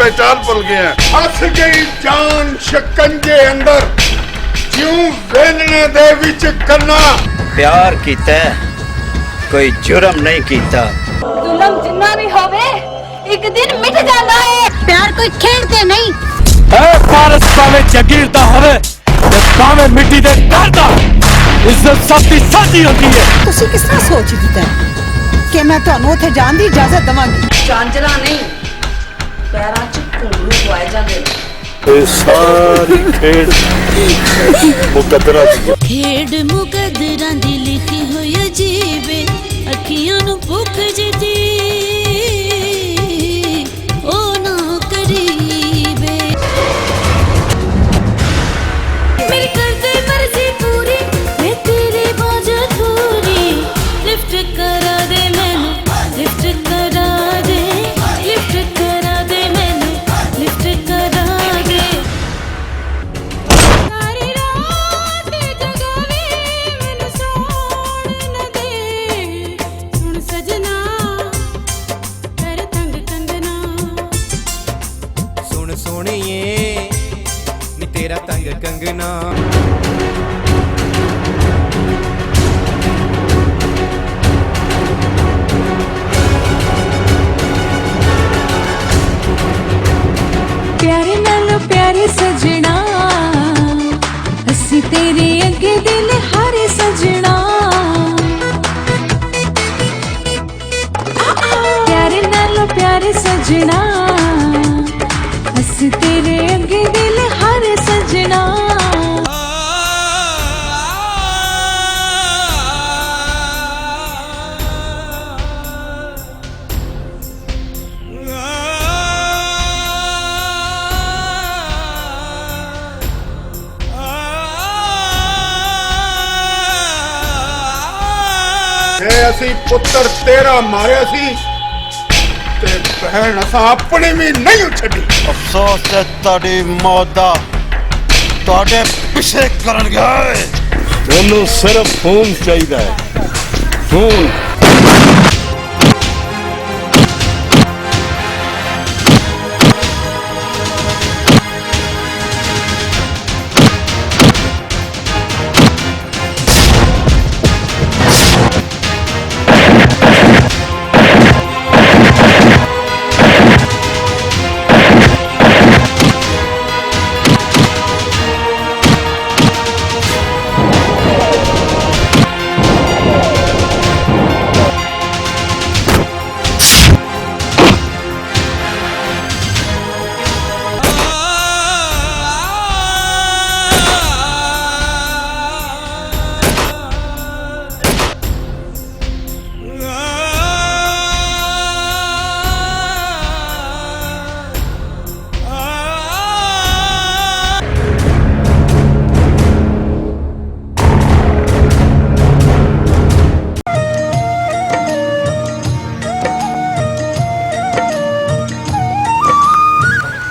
पहचान भूल गया। फस गई जान शिकंजे अंदर, क्यों वेलने दे विच कन्ना। प्यार कीता कोई जुर्म नहीं कीता। जुल्म जिन्ना भी होवे एक दिन मिट जाता है। प्यार कोई खेलते नहीं। फारस भावे जागीर दा होवे ते भावे मिट्टी दे घर दा, इज्जत सब दी सांझी होंदी है। ਤੁਸੀਂ ਕਿਸ ਤਰ੍ਹਾਂ ਸੋਚ ਦਿੱਤਾ ਕਿ ਮੈਂ ਤੁਹਾਨੂੰ ਉੱਥੇ ਜਾਣ ਦੀ ਇਜਾਜ਼ਤ ਦਵਾਂਗੀ? ਚਾਂਜਰਾ ਨਹੀਂ, ਪੈਰਾਂ 'ਚ ਘੁੰਗਰੂ ਪਵਾਏ ਜਾਂਦੇ ਨੇ। सारी खेड मुकद्दरा दी खेड मुकद्दरा दी लिखी हुई अजीबे, अखियों नू भुख जिती ओ ना करीबे। मेरी कर दे मर्जी पूरी, मैं तेरे बाजा पूरी। लिफ्ट करा दे मैनू, लिफ्ट करा दे, लिफ्ट करा दे मैनू, लिफ्ट करा दे। सारी रात जगावे मैनू सोण न दे, सुन सजना कर तंग कंगना। सुन सोहणिए नी तेरा तंग कंगना। प्यारे नालों प्यारे सजना, हसी तेरे अगे दिल हारे सजना। प्यारे नालों प्यारे सजना, हसी तेरे अगे दिल हारे सजना। असी पुत्र तेरा मारे सी ते बहन असा अपनी भी नहीं छड़ी। अफसोस है ताड़ी मौत दा, ताड़े पिछे करन गया है। ਉਹਨੂੰ सिर्फ खून चाहिए है, खून।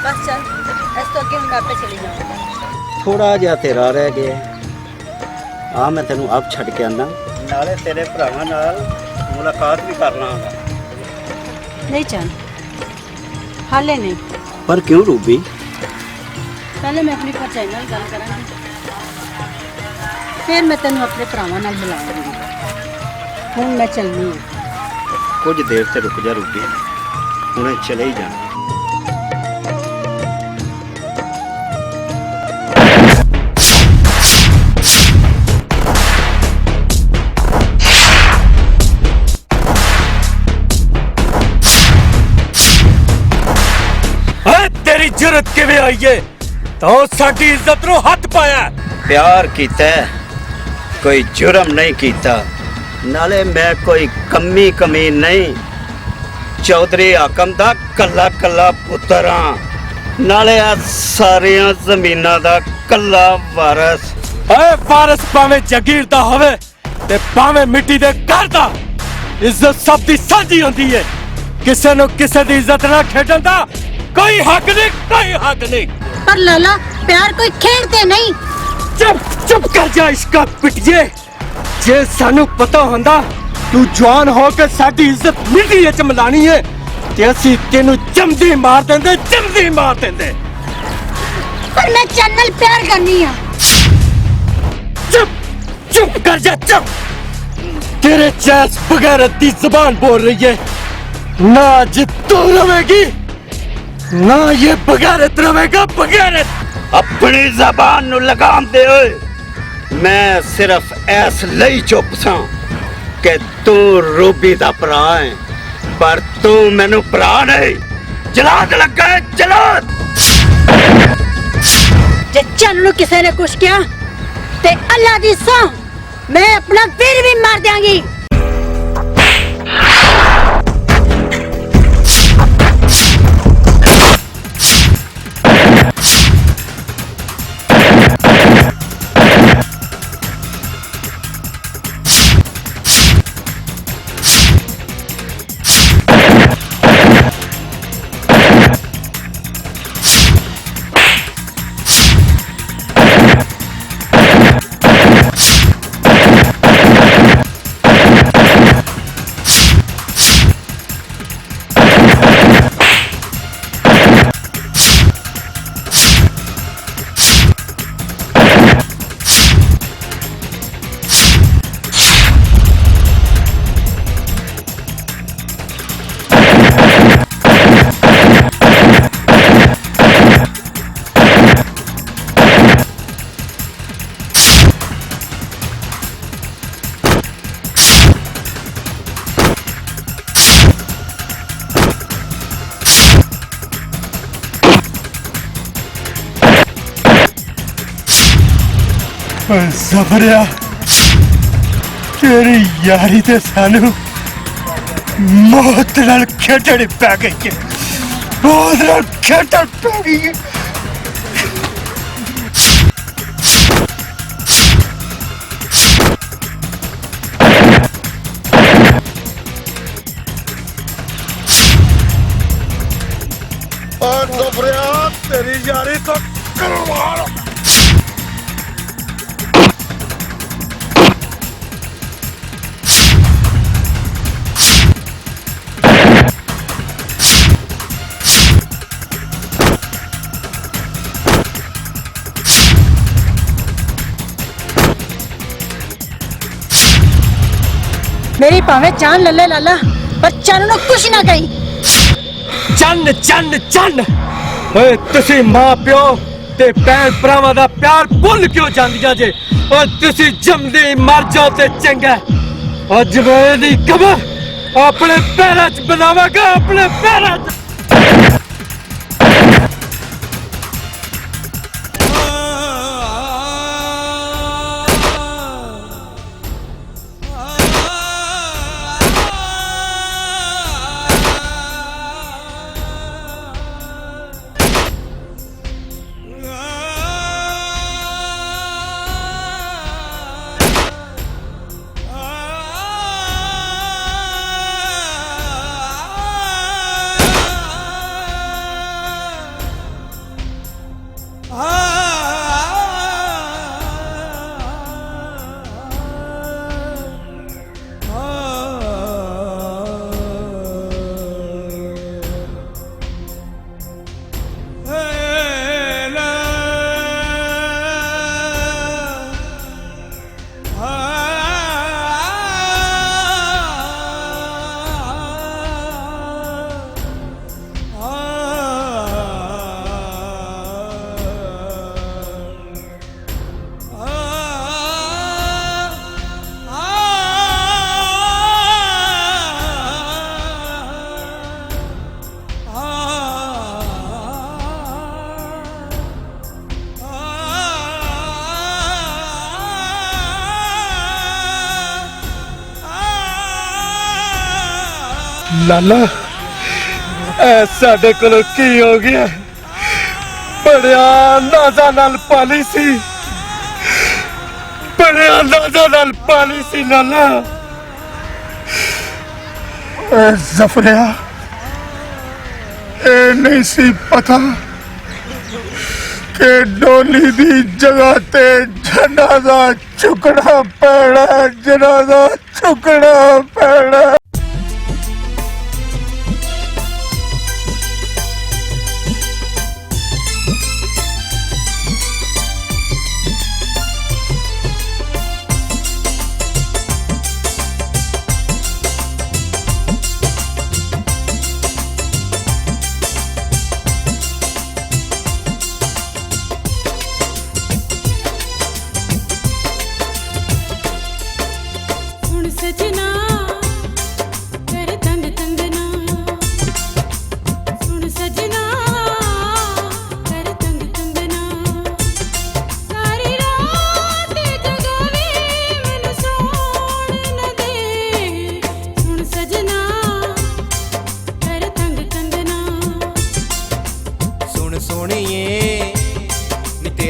बस चल, इस तो अगे मैं आपे चली जाऊंगा। थोड़ा जिहा तेरा रह गया। आ मैं तेनू अब छड़ के आना, नाले तेरे भरावां नाल मुलाकात भी करना होगा। नहीं चल, हाले नहीं। पर क्यों रूबी? पहले मैं अपनी भरजाई नाल गल करांगी, फिर मैं तेनू अपने भरावां नाल मिलावांगी। हुण मैं चलनी है। कुछ देर ते रुक जा रूबी, हुणे चले ही जाना। तेरी जुरत किवें आई है तो साडी इज्जत नूं हथ पाया। प्यार कीता कोई जुर्म नहीं कीता, नाले मैं कोई कमी नहीं। चौधरी आकम दा कल्ला कल्ला पुत्तर हां, नाले आ सारियां जमीनां दा कल्ला वारस। फारस भावे जागीर दा होवे ते भावे मिट्टी दे घर दा, इज्जत सब दी सांझी होंदी है। किसे नूं किसे दी इज्जत नाल खेडण दा कोई हक नहीं, कोई हक नहीं। पर लाला, प्यार कोई खेलते नहीं। चुप चुप कर जा इसका पिटिए। जे सानू पता होंदा तू जवान हो के साडी इज्जत मिट्टी विच मिलानी है ਤੇ ਅਸੀਂ ਤੈਨੂੰ ਜੰਮਦੀ ਮਾਰ ਦਿੰਦੇ, ਜੰਮਦੀ ਮਾਰ ਦਿੰਦੇ। पर मैं चैनल प्यार करनी है। चुप चुप कर जा, चुप। तेरे चैस बगैरत दी जुबान बोल रही है। ना आज तू रवेगी, ना ये बगैरत रवेगा, बगैरत। अपनी जबान नु लगाम दे ओए। मैं सिर्फ ऐस लई चुप सां कि तू रूबी दा भरा है, पर तू मैनू भरा नहीं, जलाद लगा है, जलाद। जे चैनल किसी ने कुछ किया ते अल्लाह दी सौ मैं अपना वीर भी मार दियांगी। ज़फरिया, तेरी यारी ते सानू मौत नाल खेडणी पै गई है, मौत नाल खेडण पै गई है। ज़फरिया, तेरी यारी तो करवा मेरी भावे जान लले लाला, पर चन्न नु कुछ ना कही। चन्न चन्न चन्न ओए तुसी मां प्यो ते भैन भरावां दा प्यार भुल क्यों जांदियां जे? और तुसी जमदे मर जाओ ते चंगा। अज मैं दी कबर अपने पैरां च बनावांगा, अपने पैरां च। लाला साडे कोलों की हो गया? बड़िया अंदाजा नाल पाली सी, बड़े अंदाजा नाल पाली सी लाला। ज़फरिया, ए नहीं सी पता कि डोली दी जगह ते जनाजा चुकना पैना, जनाजा चुकना पैना।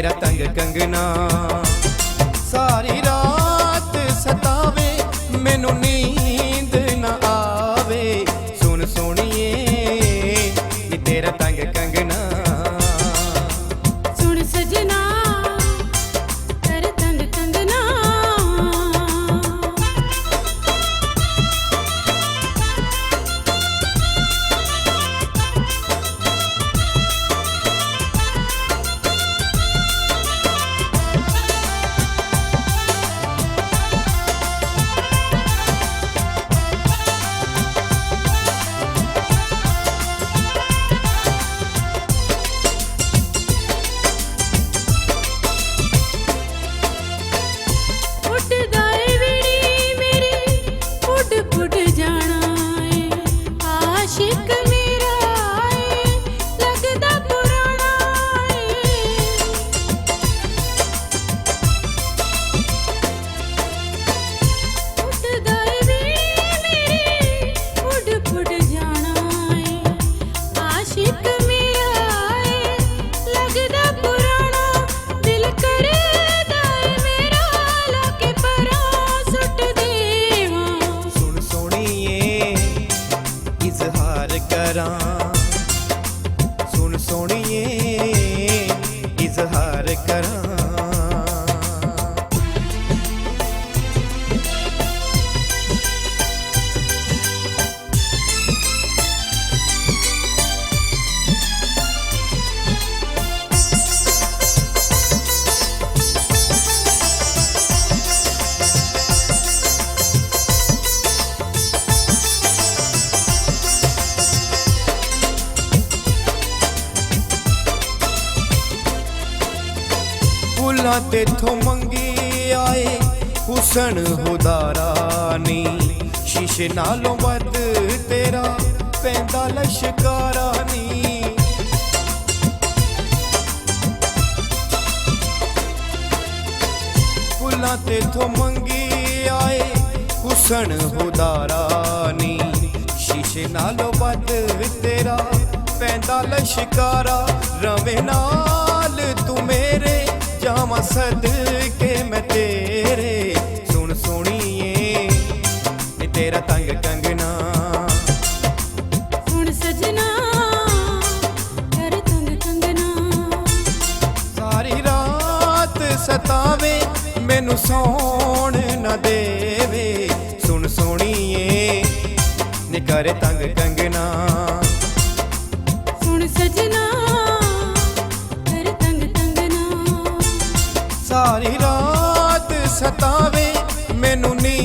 तेरा तंग कंगना सारी रात सतावे मैनू नींद न आवे सुन सोनिए नी तेरा तंग कंगना सुन सजना कर तंग कंगना ਉੱਡਦਾ ਏ ਵੀੜੀ ਮੇਰੀ ਉੱਡ ਉੱਡ ਜਾਣਾ ਏ ਆਸ਼ਿਕ ਮੇਰਾ ਏ ਲੱਗਦਾ ਪੁਰਾਣਾ ਏ ਉੱਡਦਾ ਏ ਵੀੜੀ ਮੇਰੀ ਉੱਡ ਉੱਡ ਜਾਣਾ ਏ ਆਸ਼ਿਕ ਮੇਰਾ ਏ ਲੱਗਦਾ ਪੁਰਾਣਾ ਦਿਲ ਕਰਦਾ ਏ ਮੇਰਾ ਲਾ ਕੇ ਪਰਾਂ ਸੁੱਟ ਦੇਵਾਂ सुन सोनिए इजहार करा सुन सोनिए इजहार करा फुल्लां तेथों मंगी आए हुसन हुदारा नी शीशे नालों वध तेरा पैंदा लश्कारा नी फुल्लां तेथों मंगी आए हुसन हुदारा नी शीशे नालों वध तेरा पैंदा लश्कारा रवे नाल तू मेरे जावा सद के मैं तेरे सुन सोनिए नी तेरा तंग कंगना सुन सजना कर तंग कंगना सारी रात सतावे मैनू सौण न देवे सुन सोनिए नी करे तंग कंगना सुन सजना कर तंग कंगना सारी रात सतावे मैनू नी